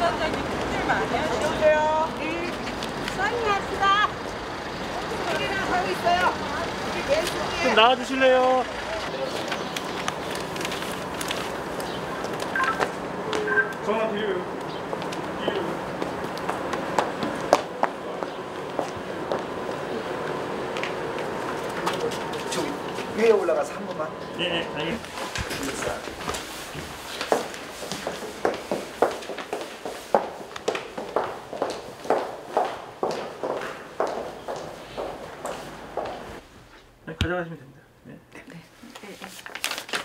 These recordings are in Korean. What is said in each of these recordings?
부단장님 힘들 많이 하시오세요. 수고하셨습니다. 일이나 하고 있어요. 좀 나와주실래요? 전화 드려요. 저기 위에 올라가서 한 번만. 예, 알겠습니다. 네, 가져가시면 됩니다. 네.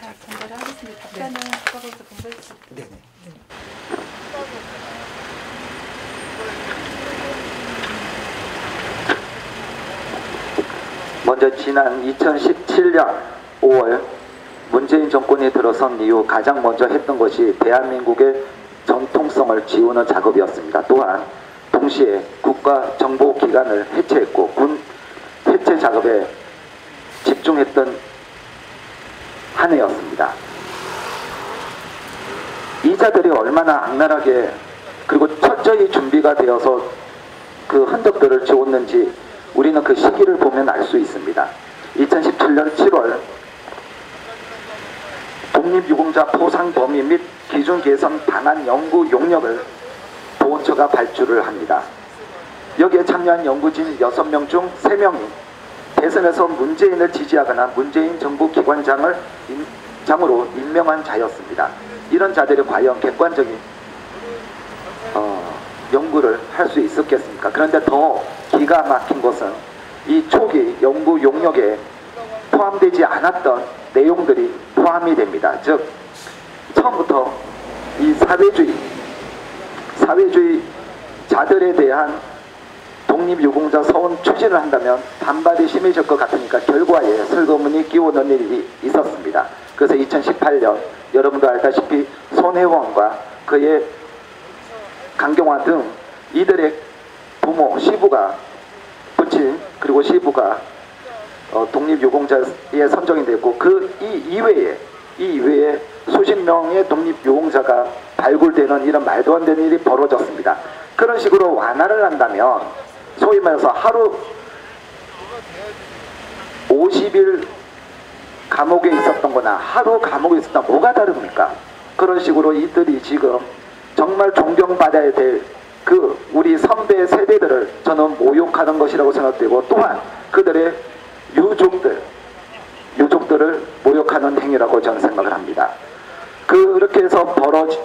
자, 전달을 하겠습니다. 답변은 국가부터 공부해주세요. 네네. 먼저 지난 2017년 5월 문재인 정권이 들어선 이후 가장 먼저 했던 것이 대한민국의 전통성을 지우는 작업이었습니다. 또한 동시에 국가정보기관을 해체했고 군 해체 작업에 집중했던 한 해였습니다. 이 자들이 얼마나 악랄하게 그리고 철저히 준비가 되어서 그 흔적들을 지웠는지 우리는 그 시기를 보면 알 수 있습니다. 2017년 7월 독립유공자 포상 범위 및 기준 개선 방안 연구 용역을 보훈처가 발주를 합니다. 여기에 참여한 연구진 6명 중 3명이 대선에서 문재인을 지지하거나 문재인 정부 기관장으로 임명한 자였습니다. 이런 자들이 과연 객관적인 연구를 할 수 있었겠습니까? 그런데 더 기가 막힌 것은 이 초기 연구 용역에 포함되지 않았던 내용들이 포함이 됩니다. 즉 처음부터 이 사회주의 자들에 대한 독립유공자 서원 추진을 한다면 반발이 심해질 것 같으니까 결과에 슬그머니 끼워 넣는 일이 있었습니다. 그래서 2018년 여러분도 알다시피 손혜원과 그의 강경화 등 이들의 부모, 시부가 부친 그리고 시부가 독립유공자에 선정이 됐고 그 이외에 수십 명의 독립유공자가 발굴되는 이런 말도 안 되는 일이 벌어졌습니다. 그런 식으로 완화를 한다면 소위 말해서 하루 50일 감옥에 있었던 거나 하루 감옥에 있었던 뭐가 다릅니까? 그런 식으로 이들이 지금 정말 존경받아야 될 그 우리 선배 세대들을 저는 모욕하는 것이라고 생각되고 또한 그들의 유족들을 모욕하는 행위라고 저는 생각을 합니다. 그렇게 해서 벌어진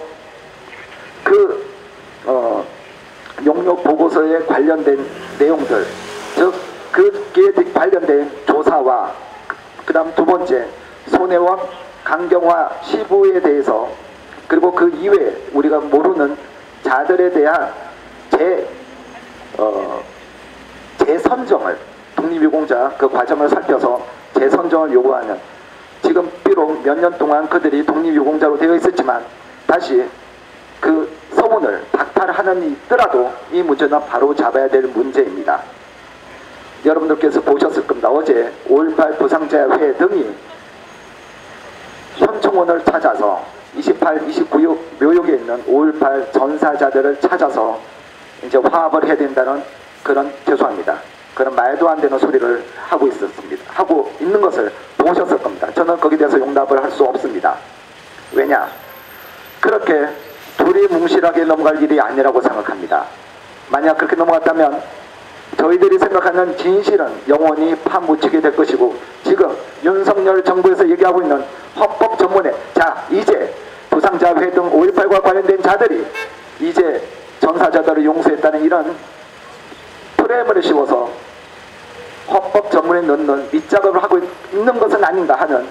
용역 보고서에 관련된 내용들, 즉 그에 관련된 조사와 그다음 두 번째 손혜원, 강경화 시부에 대해서 그리고 그 이외에 우리가 모르는 자들에 대한 재선정을 독립유공자 그 과정을 살펴서 재선정을 요구하는 지금 비록 몇 년 동안 그들이 독립유공자로 되어 있었지만 다시 그 서문을 박탈하는 있더라도 이 문제는 바로 잡아야 될 문제입니다. 여러분들께서 보셨을 겁니다. 어제 5.18 부상자회 등이 현충원을 찾아서 28, 29 묘역에 있는 5.18 전사자들을 찾아서 이제 화합을 해야 된다는 그런 죄송합니다. 그런 말도 안 되는 소리를 하고 있는 것을 보셨을 겁니다. 저는 거기에 대해서 용납을 할 수 없습니다. 왜냐? 그렇게 둘이 뭉실하게 넘어갈 일이 아니라고 생각합니다. 만약 그렇게 넘어갔다면 저희들이 생각하는 진실은 영원히 파묻히게 될 것이고 지금 윤석열 정부에서 얘기하고 있는 헌법 전문에 자 이제 부상자회 등 5.18과 관련된 자들이 이제 전사자들을 용서했다는 이런 프레임을 씌워서 헌법 전문에 넣는 밑작업을 하고 있는 것은 아닌가 하는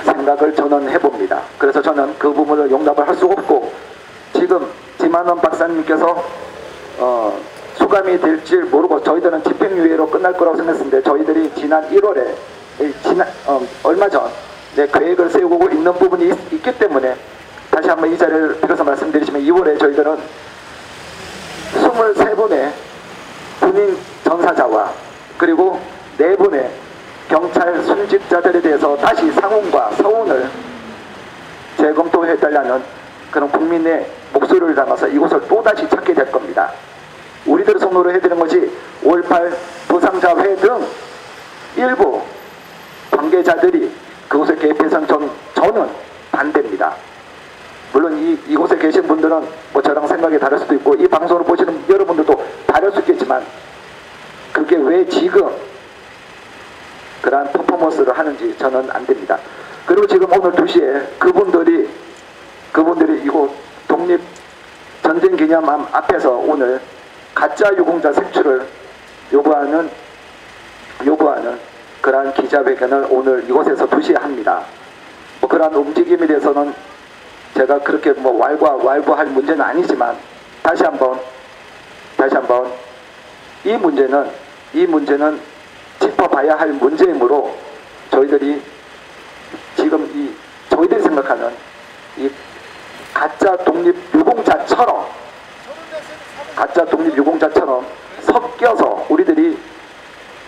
생각을 저는 해봅니다. 그래서 저는 그 부분을 용납을 할 수 없고 지금 지만원 박사님께서 수감이 될지 모르고 저희들은 집행유예로 끝날 거라고 생각했는데 저희들이 지난 1월에 얼마 전 계획을 세우고 있는 부분이 있기 때문에 다시 한번 이 자리를 빌어서 말씀드리지만 2월에 저희들은 23분의 군인 전사자와 그리고 4분의 경찰 순직자들에 대해서 다시 상훈과 서훈을 재검토해달라는 그런 국민의 목소리 목소리를 담아서 이곳을 또다시 찾게 될 겁니다. 우리들의 손으로 해드리는 것이 5.18 부상자회 등 일부 관계자들이 그곳에 개입해서는 저는 반대입니다. 물론 이곳에 계신 분들은 뭐 저랑 생각이 다를 수도 있고 이 방송을 보시는 여러분들도 다를 수 있겠지만 그게 왜 지금 그러한 퍼포먼스를 하는지 저는 안 됩니다. 그리고 지금 오늘 2시에 그분들이 이곳 독립전쟁기념함 앞에서 오늘 가짜 유공자 색출을 요구하는 그러한 기자회견을 오늘 이곳에서 2시에 합니다. 뭐 그러한 움직임에 대해서는 제가 그렇게 뭐 왈구할 문제는 아니지만 다시 한번 이 문제는 짚어봐야 할 문제이므로 저희들이 지금 저희들이 생각하는 이 가짜 독립유공자처럼 섞여서 우리들이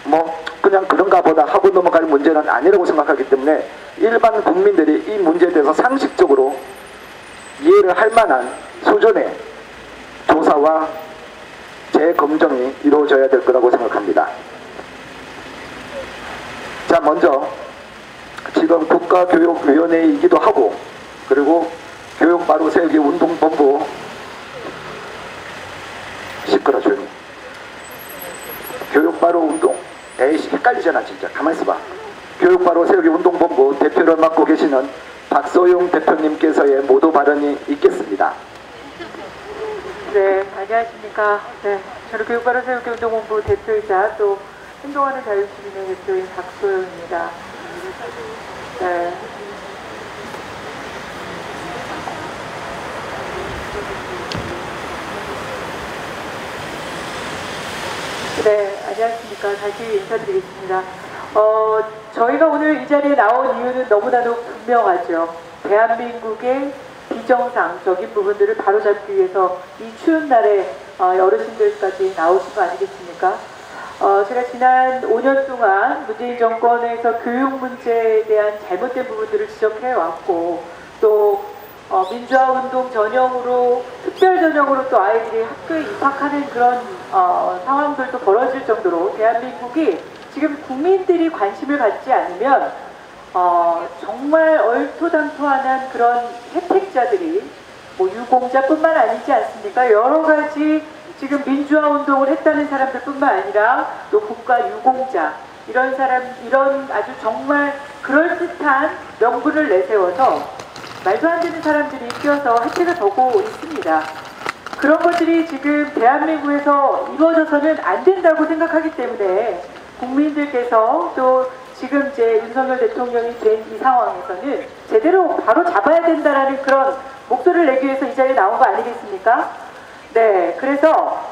뭐 그냥 그런가 보다 하고 넘어갈 문제는 아니라고 생각하기 때문에 일반 국민들이 이 문제에 대해서 상식적으로 이해를 할 만한 수준의 조사와 재검증이 이루어져야 될 거라고 생각합니다. 자, 먼저 지금 국가교육위원회이기도 하고 그리고 교육바로 세우기 운동본부 시끄러 조용히 교육바로 운동 에이씨 헷갈리잖아 진짜 가만히 있어봐. 교육바로 세우기 운동본부 대표를 맡고 계시는 박소영 대표님께서의 모두 발언이 있겠습니다. 네, 안녕하십니까. 네, 저는 교육바로 세우기 운동본부 대표이자 또 행동하는 자유시민의 대표인 박소영입니다. 네. 네, 안녕하십니까. 다시 인사드리겠습니다. 저희가 오늘 이 자리에 나온 이유는 너무나도 분명하죠. 대한민국의 비정상적인 부분들을 바로잡기 위해서 이 추운 날에 어르신들까지 나오신 거 아니겠습니까? 제가 지난 5년 동안 문재인 정권에서 교육 문제에 대한 잘못된 부분들을 지적해왔고 또 민주화운동 전형으로 특별 전형으로 또 아이들이 학교에 입학하는 그런 상황들도 벌어질 정도로 대한민국이 지금 국민들이 관심을 갖지 않으면 정말 얼토당토하는 그런 혜택자들이 뭐 유공자뿐만 아니지 않습니까? 여러 가지 지금 민주화 운동을 했다는 사람들뿐만 아니라 또 국가 유공자 이런 아주 정말 그럴듯한 명분을 내세워서 말도 안 되는 사람들이 끼어서 혜택을 보고 있습니다. 그런 것들이 지금 대한민국에서 이루어져서는 안 된다고 생각하기 때문에 국민들께서 또 지금 이제 윤석열 대통령이 된 이 상황에서는 제대로 바로 잡아야 된다라는 그런 목소리를 내기 위해서 이 자리에 나온 거 아니겠습니까? 네, 그래서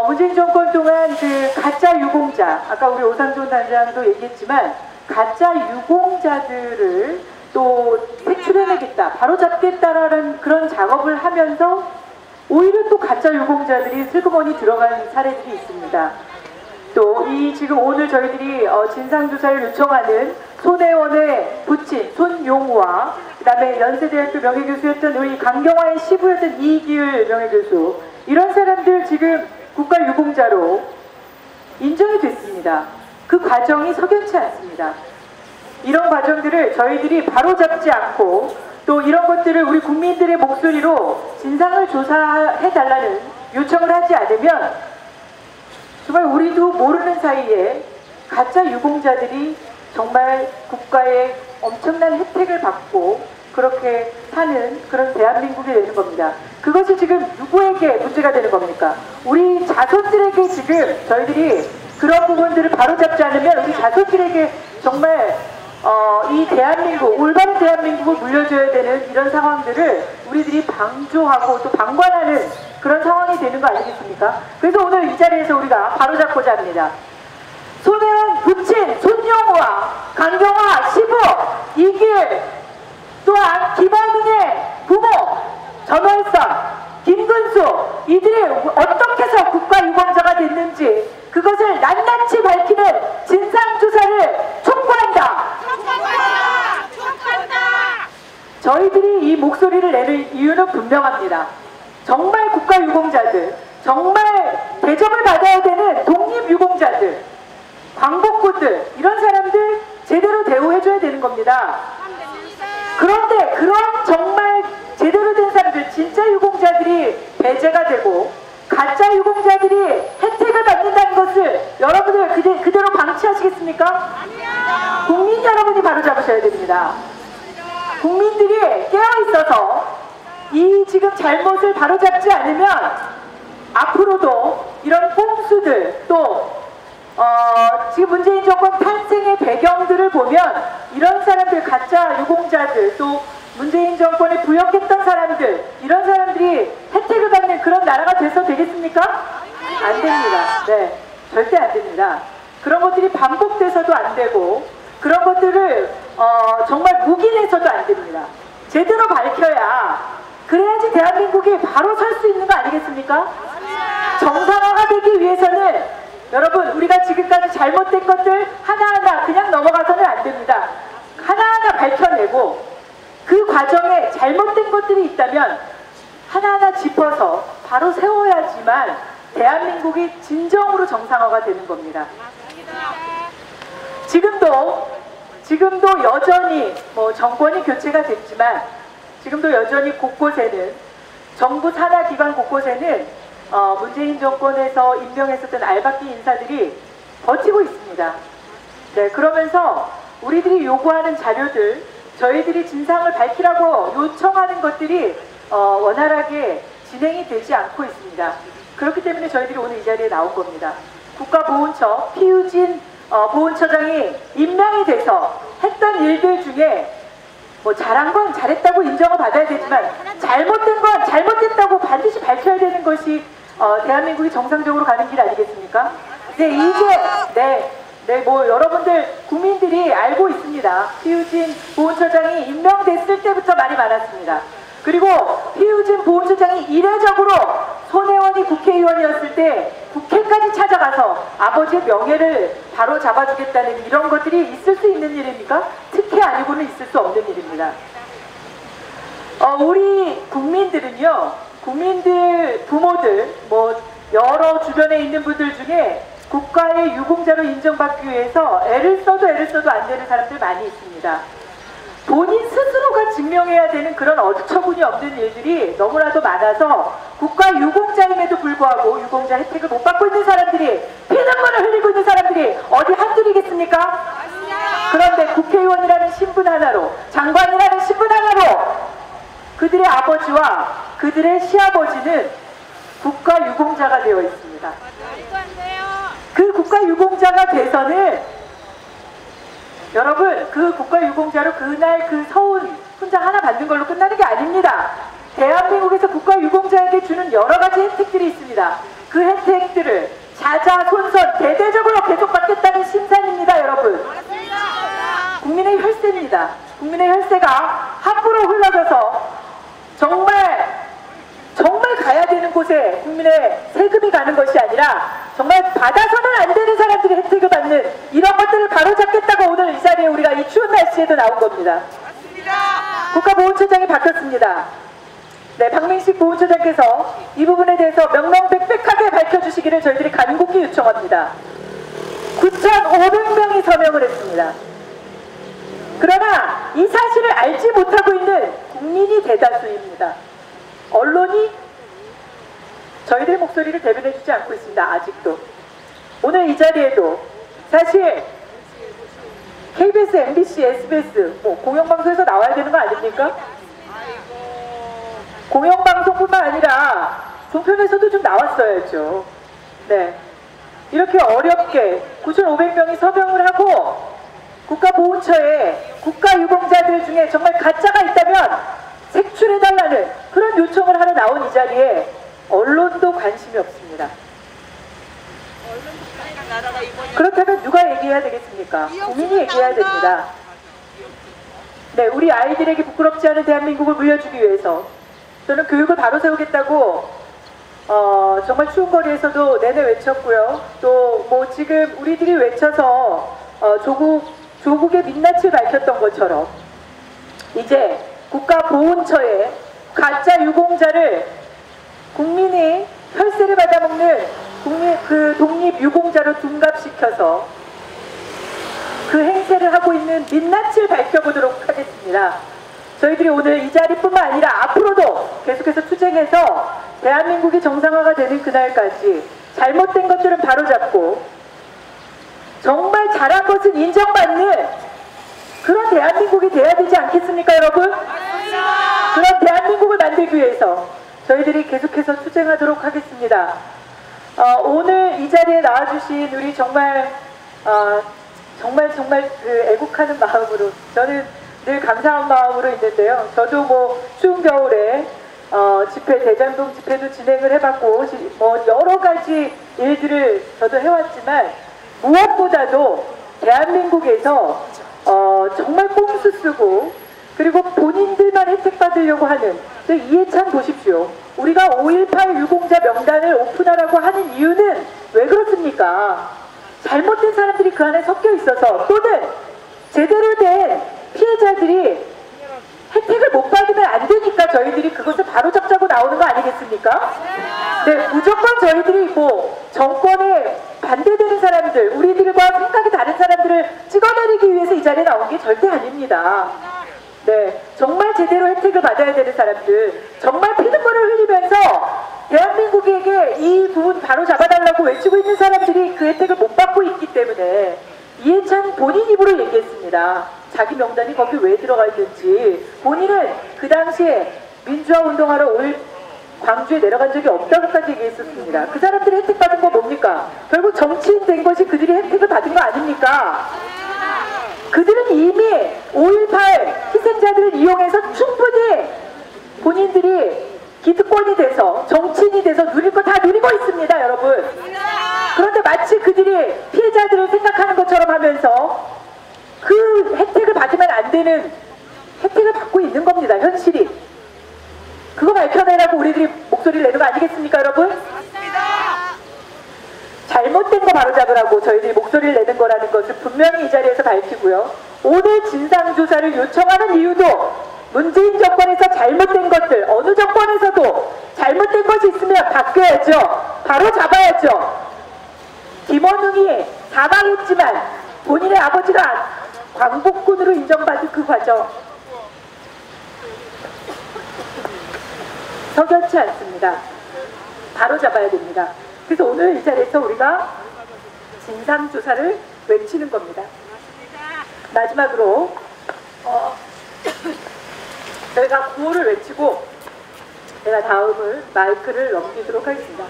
문재인 정권 동안 그 가짜 유공자, 아까 우리 오상돈 단장도 얘기했지만 가짜 유공자들을 또 색출해내겠다, 바로 잡겠다라는 그런 작업을 하면서 오히려 또 가짜 유공자들이 슬그머니 들어간 사례들이 있습니다. 또 이 지금 오늘 저희들이 진상조사를 요청하는 손혜원의 부친 손용우와 그 다음에 연세대학교 명예교수였던 우리 강경화의 시부였던 이기율 명예교수 이런 사람들 지금 국가유공자로 인정이 됐습니다. 그 과정이 석연치 않습니다. 이런 과정들을 저희들이 바로잡지 않고 또 이런 것들을 우리 국민들의 목소리로 진상을 조사해달라는 요청을 하지 않으면 정말 우리도 모르는 사이에 가짜 유공자들이 정말 국가의 엄청난 혜택을 받고 그렇게 사는 그런 대한민국이 되는 겁니다. 그것이 지금 누구에게 문제가 되는 겁니까? 우리 자손들에게 지금 저희들이 그런 부분들을 바로잡지 않으면 우리 자손들에게 정말 이 대한민국, 올바른 대한민국을 물려줘야 되는 이런 상황들을 우리들이 방조하고 또 방관하는 그런 상황이 되는 거 아니겠습니까? 그래서 오늘 이 자리에서 우리가 바로잡고자 합니다. 손혜원 부친 손용우와 강경화 시부 이길 또한 김원웅의 부모 전월선 김근수 이들이 어떻게 해서 국가유공자가 됐는지 그것을 낱낱이 밝히는 진상조사를 촉구한다. 저희들이 이 목소리를 내는 이유는 분명합니다. 정말 국가유공자들, 정말 대접을 받아야 되는 독립유공자들, 광복군들, 이런 사람들 제대로 대우해줘야 되는 겁니다. 그런데 그런 정말 제대로 된 사람들, 진짜 유공자들이 배제가 되고 가짜 유공자들이 혜택을 받는다는 것을 여러분들 그대로 방치하시겠습니까? 국민 여러분이 바로잡으셔야 됩니다. 국민들이 깨어있어서 이 지금 잘못을 바로잡지 않으면 앞으로도 이런 꼼수들, 또 지금 문재인 정권 탄생의 배경들을 보면 이런 사람들, 가짜 유공자들, 또 문재인 정권에 부역했던 사람들, 이런 사람들이 혜택을 받는 그런 나라가 돼서 되겠습니까? 안 됩니다. 네, 절대 안 됩니다. 그런 것들이 반복돼서도 안 되고, 그런 것들을 정말 묵인해서도 안 됩니다. 제대로 밝혀야, 그래야지 대한민국이 바로 설 수 있는 거 아니겠습니까? 정상화가 되기 위해서는 여러분, 우리가 지금까지 잘못된 것들 하나하나 그냥 넘어가서는 안 됩니다. 하나하나 밝혀내고, 그 과정에 잘못된 것들이 있다면 하나하나 짚어서 바로 세워야지만 대한민국이 진정으로 정상화가 되는 겁니다. 지금도 여전히 정권이 교체가 됐지만 지금도 여전히 곳곳에는, 정부 산하기관 곳곳에는 문재인 정권에서 임명했었던 알박기 인사들이 버티고 있습니다. 네, 그러면서 우리들이 요구하는 자료들, 저희들이 진상을 밝히라고 요청하는 것들이 원활하게 진행이 되지 않고 있습니다. 그렇기 때문에 저희들이 오늘 이 자리에 나온 겁니다. 국가보훈처 피우진 보훈처장이 임명이 돼서 했던 일들 중에 잘한 건 잘했다고 인정을 받아야 되지만 잘못된 건 잘못됐다고 반드시 밝혀야 되는 것이 대한민국이 정상적으로 가는 길 아니겠습니까? 네, 이제 여러분들 국민들이 알고 있습니다. 피우진 보훈처장이 임명됐을 때부터 말이 많았습니다. 그리고 피우진 보훈처장이 이례적으로 손혜원이 국회의원이었을 때 국회까지 찾아가서 아버지의 명예를 바로 잡아주겠다는 이런 것들이 있을 수 있는 일입니까? 특혜 아니고는 있을 수 없는 일입니다. 우리 국민들은요, 국민들, 부모들, 여러 주변에 있는 분들 중에 국가의 유공자로 인정받기 위해서 애를 써도 안 되는 사람들 많이 있습니다. 본인 스스로가 증명해야 되는 그런 어처구니 없는 일들이 너무나도 많아서 국가 유공자임에도 불구하고 유공자 혜택을 못 받고 있는 사람들이, 피눈물을 흘리고 있는 사람들이 어디 한둘이겠습니까? 그런데 국회의원이라는 신분 하나로, 장관이라는 신분 하나로 그들의 아버지와 그들의 시아버지는 국가 유공자가 되어 있습니다. 그 국가 유공자가 돼서는 여러분, 그 국가 유공자로 그날 그 서운 훈장 하나 받는 걸로 끝나는 게 아닙니다. 대한민국에서 국가 유공자에게 주는 여러 가지 혜택들이 있습니다. 그 혜택들을 자자손손 대대적으로 계속 받겠다는 심산입니다, 여러분. 국민의 혈세입니다. 국민의 혈세가 함부로 흘러져서 정말 가야 되는 곳에 국민의 세금이 가는 것이 아니라 정말 받아서는 안 되는 사람들이 혜택을 받는 이런 것들을 바로잡겠다고 오늘 이 자리에 우리가 이 추운 날씨에도 나온 겁니다. 국가보훈처장이 바뀌었습니다. 네, 박민식 보훈처장께서 이 부분에 대해서 명명백백하게 밝혀주시기를 저희들이 간곡히 요청합니다. 9,500명이 서명을 했습니다. 그러나 이 사실을 알지 못하고 있는 국민이 대다수입니다. 언론이 저희들의 목소리를 대변해주지 않고 있습니다. 아직도. 오늘 이 자리에도 사실 KBS, MBC, SBS 공영방송에서 나와야 되는 거 아닙니까? 공영방송뿐만 아니라 종편에서도 좀 나왔어야죠. 네, 이렇게 어렵게 9,500명이 서명을 하고 국가보훈처에 국가유공자들 중에 정말 가짜가 있다면 색출해달라는 그런 요청을 하러 나온 이 자리에 언론도 관심이 없습니다. 그렇다면 누가 얘기해야 되겠습니까? 국민이 얘기해야 됩니다. 네, 우리 아이들에게 부끄럽지 않은 대한민국을 물려주기 위해서 저는 교육을 바로 세우겠다고 정말 추운 거리에서도 내내 외쳤고요. 또 지금 우리들이 외쳐서 조국의 민낯을 밝혔던 것처럼 이제 국가보훈처에 가짜 유공자를 국민이 혈세를 받아먹는 그 독립유공자로 둔갑시켜서 그 행세를 하고 있는 민낯을 밝혀보도록 하겠습니다. 저희들이 오늘 이 자리뿐만 아니라 앞으로도 계속해서 투쟁해서 대한민국이 정상화가 되는 그날까지 잘못된 것들은 바로잡고 정말 잘한 것은 인정받는 그런 대한민국이 돼야 되지 않겠습니까, 여러분? 그런 대한민국을 만들기 위해서 저희들이 계속해서 투쟁하도록 하겠습니다. 오늘 이 자리에 나와주신 우리 정말 그 애국하는 마음으로 저는 늘 감사한 마음으로 있는데요. 저도 뭐 추운 겨울에 집회, 대장동 집회도 진행을 해봤고 뭐 여러 가지 일들을 저도 해왔지만 무엇보다도 대한민국에서 정말 꼼수 쓰고 그리고 본인들만 혜택 받으려고 하는 이해찬 보십시오. 우리가 5.18 유공자 명단을 오픈하라고 하는 이유는 왜 그렇습니까? 잘못된 사람들이 그 안에 섞여 있어서 또는 제대로 된 피해자들이 혜택을 못 받으면 안 되니까 저희들이 그것을 바로잡자고 나오는 거 아니겠습니까? 네, 무조건 저희들이 뭐 정권에 반대되는 사람들, 우리들과 생각이 다른 사람들을 찍어내리기 위해서 이 자리에 나온 게 절대 아닙니다. 네, 정말 제대로 혜택을 받아야 되는 사람들, 정말 피눈물을 흘리면서 대한민국에게 이 부분 바로 잡아달라고 외치고 있는 사람들이 그 혜택을 못 받고 있기 때문에 이해찬 본인 입으로 얘기했습니다. 자기 명단이 거기 왜 들어가 있는지. 본인은 그 당시에 민주화 운동하러 광주에 내려간 적이 없다고까지 얘기했었습니다. 그 사람들이 혜택 받은 거 뭡니까? 결국 정치인 된 것이 그들이 혜택을 받은 거 아닙니까? 그들은 이미 5.18 희생자들을 이용해서 충분히 본인들이 기득권이 돼서 정치인이 돼서 누릴 거 다 누리고 있습니다, 여러분. 그런데 마치 그들이 피해자들을 생각하는 것처럼 하면서 그 혜택을 받으면 안 되는 혜택을 받고 있는 겁니다, 현실이. 그거 밝혀내라고 우리들이 목소리를 내는 거 아니겠습니까, 여러분? 잘못된 거 바로잡으라고 저희들이 목소리를 내는 거라는 것을 분명히 이 자리에서 밝히고요. 오늘 진상조사를 요청하는 이유도 문재인 정권에서 잘못된 것들, 어느 정권에서도 잘못된 것이 있으면 바뀌어야죠. 바로 잡아야죠. 김원웅이 사망했지만 본인의 아버지가 광복군으로 인정받은 그 과정 석연치 않습니다. 바로 잡아야 됩니다. 그래서 오늘 이 자리에서 우리가 진상조사를 외치는 겁니다. 마지막으로 저희가 구호를 외치고 제가 다음을 마이크를 넘기도록 하겠습니다.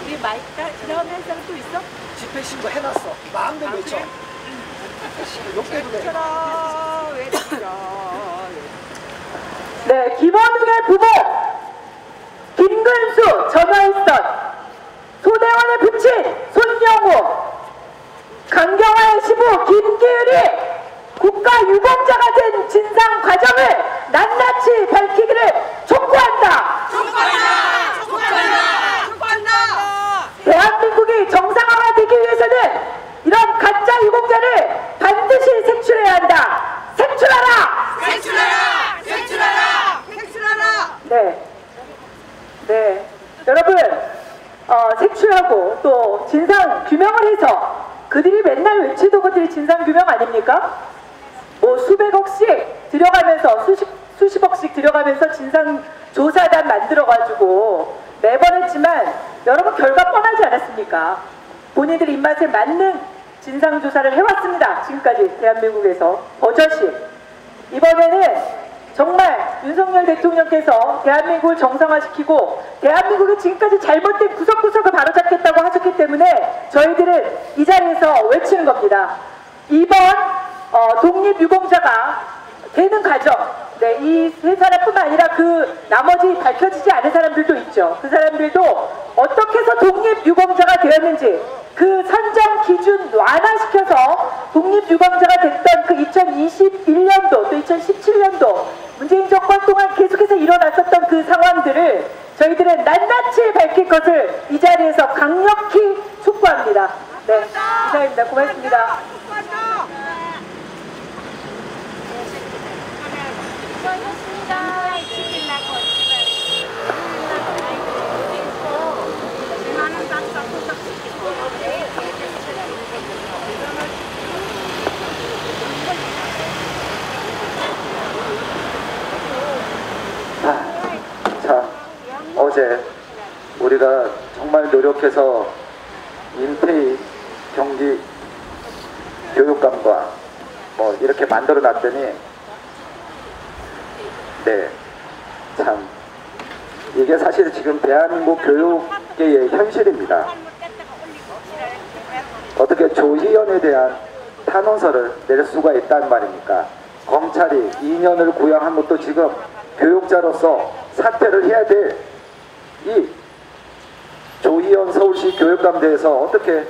우리 마이크가 지나가는 한 사람 또 있어? 집회 신고 해놨어. 마음대로 외쳐. 욕해도 돼. 네, 김원웅의 부모 김근수 전화일선, 손혜원의 부친 손영우, 강경화의 시부 김기율이 국가유공자가 된 진상 과정을 낱낱이 밝히기를 촉구한다. 대한민국이 정상화가 되기 위해서는 이런 가짜 유공자를 반드시 색출해야 한다. 색출하라! 네, 여러분 색출하고 또 진상 규명을 해서 그들이 맨날 외치던 것들이 진상 규명 아닙니까? 뭐 수백억씩 들여가면서 수십억씩 들여가면서 진상조사단 만들어가지고 매번 했지만 여러분 결과 뻔하지 않았습니까? 본인들 입맛에 맞는 진상조사를 해왔습니다. 지금까지 대한민국에서 버젓이. 이번에는 정말 윤석열 대통령께서 대한민국을 정상화시키고 대한민국이 지금까지 잘못된 구석구석을 바로잡겠다고 하셨기 때문에 저희들은 이 자리에서 외치는 겁니다. 이번 독립유공자가 되는 과정, 네, 이 세 사람뿐만 아니라 그 나머지 밝혀지지 않은 사람들도 있죠. 그 사람들도 어떻게 해서 독립유공자가 되었는지 그 선정 기준 완화시켜서 독립유공자가 됐던 그 2021년도 또 2017년도 문재인 정권 동안 계속해서 일어났었던 그 상황들을 저희들은 낱낱이 밝힐 것을 이 자리에서 강력히 촉구합니다. 네, 이상입니다. 고맙습니다. 수고하셨습니다. 자, 어제 우리가 정말 노력해서 인테이 경기 교육감과 뭐 이렇게 만들어 놨더니 네, 참 이게 사실 지금 대한민국 교육계의 현실입니다. 어떻게 조희연에 대한 탄원서를 낼 수가 있단 말입니까? 검찰이 2년을 구형한 것도 지금 교육자로서 사퇴를 해야 될 이 조희연 서울시 교육감에 대해서 어떻게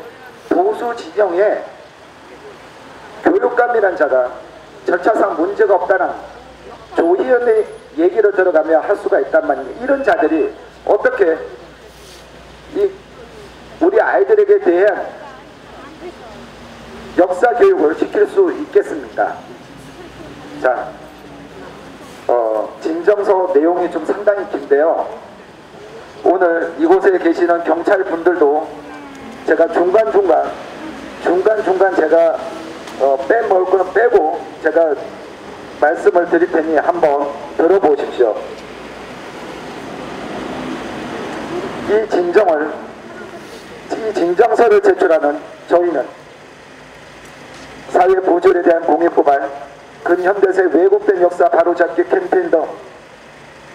보수 진영의 교육감이란 자가 절차상 문제가 없다는 조희연의 얘기를 들어가며 할 수가 있단 말입니다. 이런 자들이 어떻게 이 우리 아이들에게 대한 역사 교육을 시킬 수 있겠습니까? 자, 진정서 내용이 좀 상당히 긴데요. 오늘 이곳에 계시는 경찰 분들도 제가 중간중간 제가 빼먹을 거는 빼고 제가 말씀을 드릴 테니 한번 들어보십시오. 이 진정서를 제출하는 저희는 사회 보존에 대한 공익고발, 근현대세 왜곡된 역사 바로잡기 캠페인 등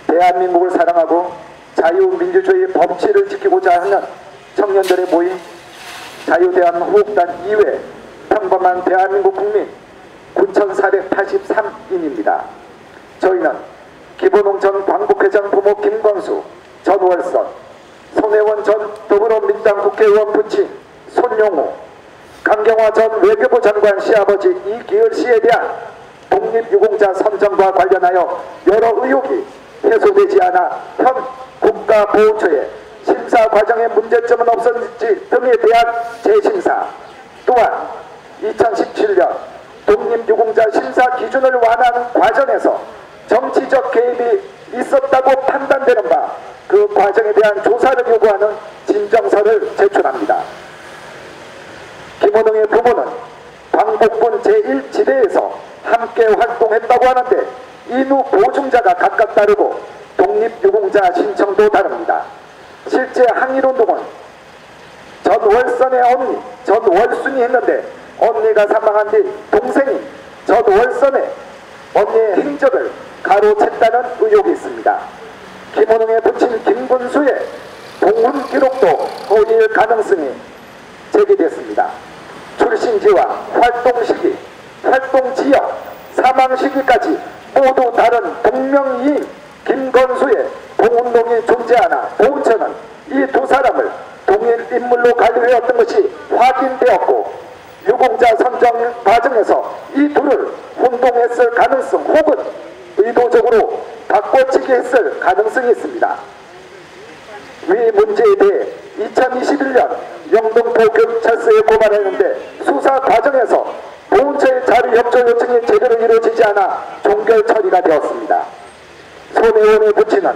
대한민국을 사랑하고 자유민주주의 법치를 지키고자 하는 청년들의 모임 자유대한호국단 이외 평범한 대한민국 국민 9,483인입니다. 저희는 기본홍 전 광복회장 부모 김건수, 전월선, 손혜원 전 더불어민주당 국회의원 부친 손용우, 강경화 전 외교부 장관 시아버지 이기열 씨에 대한 독립유공자 선정과 관련하여 여러 의혹이 해소되지 않아 현 국가보훈처에 심사 과정에 문제점은 없었는지 등에 대한 재심사, 또한 2017년 독립유공자 심사 기준을 완화하는 과정에서 정치적 개입이 있었다고 판단되는 바 그 과정에 대한 조사를 요구하는 진정서를 제출합니다. 김호동의 부모는 광복군 제1지대에서 함께 활동했다고 하는데 이후 보증자가 각각 다르고 독립유공자 신청도 다릅니다. 실제 항일운동은 전월선의 언니 전월순이 했는데 언니가 사망한 뒤 동생인 전월선의 언니의 행적을 가로챘다는 의혹이 있습니다. 김호동의 부친 김군수의 봉훈 기록도 허위일 가능성이 제기됐습니다. 출신지와 활동 시기, 활동 지역, 사망 시기까지 모두 다른 동명이인 김건수의 봉운동이 존재하나 보훈처는 이 두 사람을 동일 인물로 관리해왔던 것이 확인되었고 유공자 선정 과정에서 이 둘을 혼동했을 가능성 혹은 의도적으로 바꿔치기 했을 가능성이 있습니다. 위 문제에 대해 2021년 영등포 경찰서에 고발했는데 수사 과정에서 보훈처의 자료 협조 요청이 제대로 이루어지지 않아 종결 처리가 되었습니다. 손혜원의 부친은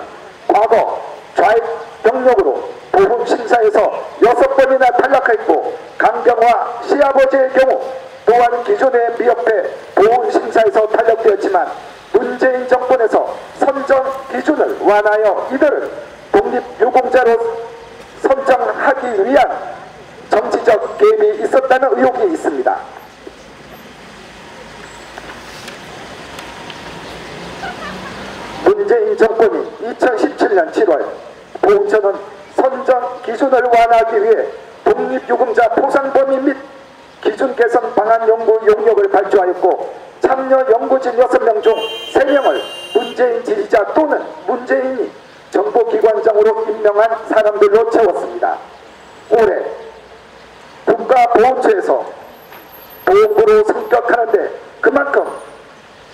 과거 좌익 경력으로 보훈 심사에서 6번이나 탈락했고 강경화 시아버지의 경우 또한 기존의 미흡해 보훈 심사에서 탈락되었지만 문재인 정권에서 선정 기준을 완화하여 이들을 독립유공자로 선정하기 위한 정치적 개입이 있었다는 의혹이 있습니다. 문재인 정권이 2017년 7월 보훈처는 선정 기준을 완화하기 위해 독립유공자 포상 범위 및 기준 개선 방안 연구 용역을 발주하였고 참여 연구진 6명 중 3명을 문재인 지지자 또는 문재인이 정보기관장으로 임명한 사람들로 채웠습니다. 올해 국가보훈처에서 보훈부로 성격하는데 그만큼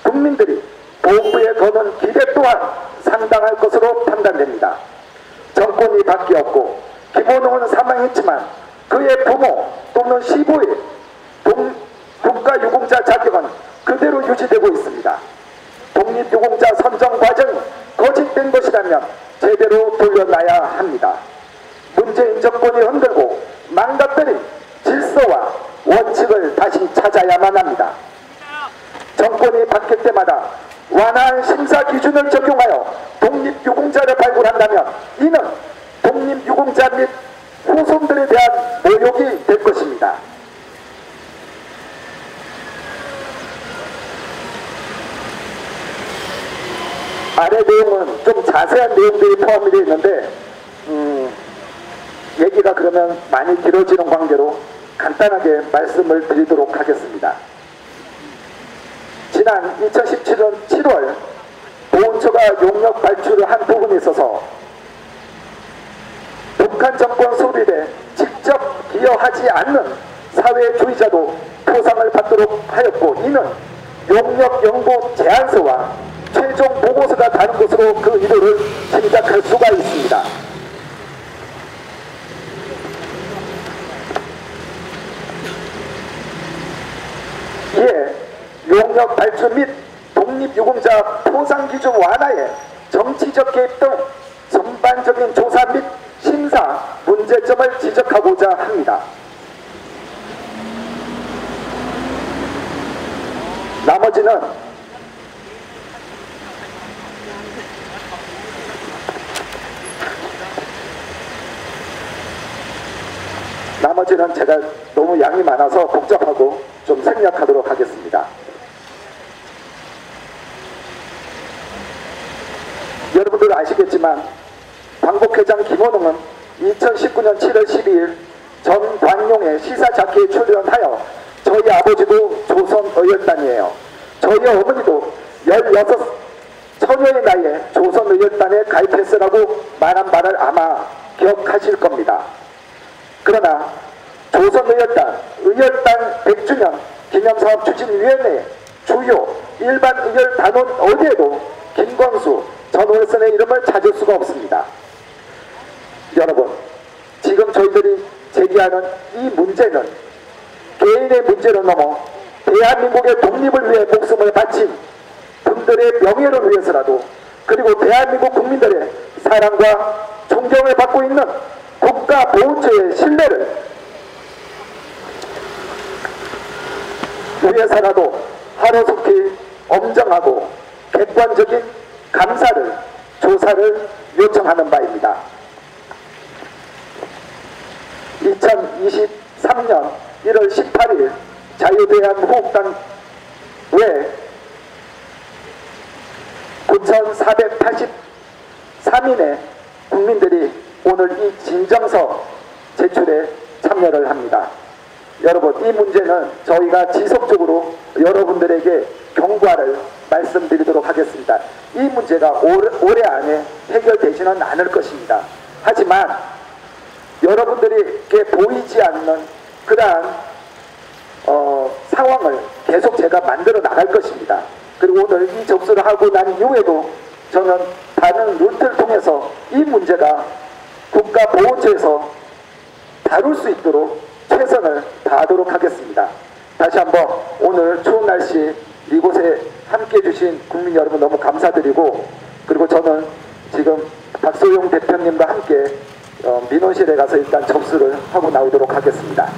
국민들이 보훈부에 거는 기대 또한 상당할 것으로 판단됩니다. 정권이 바뀌었고 김호동은 사망했지만 그의 부모 또는 시부의 국가유공자 자격은 그대로 유지되고 있습니다. 독립유공자 선정 과정이 거짓된 것이라면 제대로 돌려놔야 합니다. 문재인 정권이 흔들고 망가뜨린 심사 기준을 적용하여 독립유공자를 발굴한다면 이는 독립유공자 및 후손들에 대한 모욕이 될 것입니다. 아래 내용은 좀 자세한 내용들이 포함이 되어 있는데 얘기가 그러면 많이 길어지는 관계로 간단하게 말씀을 드리도록 하겠습니다. 지난 2017년 7월 보훈처가 용역 발주를 한 부분에 있어서 북한 정권 수립에 직접 기여하지 않는 사회주의자도 포상을 받도록 하였고, 이는 용역 연구 제안서와 최종 보고서가 다른 것으로 그 의도를 짐작할 수가 있습니다. 이에 용역 발주 및 독립유공자 포상기준 완화에 정치적 개입 등 전반적인 조사 및 심사 문제점을 지적하고자 합니다. 나머지는 제가 너무 양이 많아서 복잡하고 좀 생략하도록 하겠습니다. 여러분들 아시겠지만 광복회장 김원웅은 2019년 7월 12일 전관용의 시사자키에 출연하여 저희 아버지도 조선의열단이에요. 저희 어머니도 16 처녀의 나이에 조선의열단에 가입했으라고 말한 바를 아마 기억하실 겁니다. 그러나 조선의열단, 의열단 100주년 기념사업 추진위원회 주요 일반 의열 단원 어디에도 김건수, 전월선의 이름을 찾을 수가 없습니다. 여러분, 지금 저희들이 제기하는 이 문제는 개인의 문제를 넘어 대한민국의 독립을 위해 목숨을 바친 분들의 명예를 위해서라도, 그리고 대한민국 국민들의 사랑과 존경을 받고 있는 국가보훈처의 신뢰를 위해서라도 하루속히 엄정하고 객관적인 감사를, 조사를 요청하는 바입니다. 2023년 1월 18일 자유대한민국당 외 9,483인의 국민들이 오늘 이 진정서 제출에 참여를 합니다. 여러분, 이 문제는 저희가 지속적으로 여러분들에게 경과를 말씀드리도록 하겠습니다. 이 문제가 올해 안에 해결되지는 않을 것입니다. 하지만 여러분들에게 보이지 않는 그러한 상황을 계속 제가 만들어 나갈 것입니다. 그리고 오늘 이 접수를 하고 난 이후에도 저는 다른 루트를 통해서 이 문제가 국가보훈처에서 다룰 수 있도록 최선을 다하도록 하겠습니다. 다시 한번 오늘 추운 날씨 이곳에 함께해 주신 국민 여러분 너무 감사드리고, 그리고 저는 지금 박소영 대표님과 함께 민원실에 가서 일단 접수를 하고 나오도록 하겠습니다.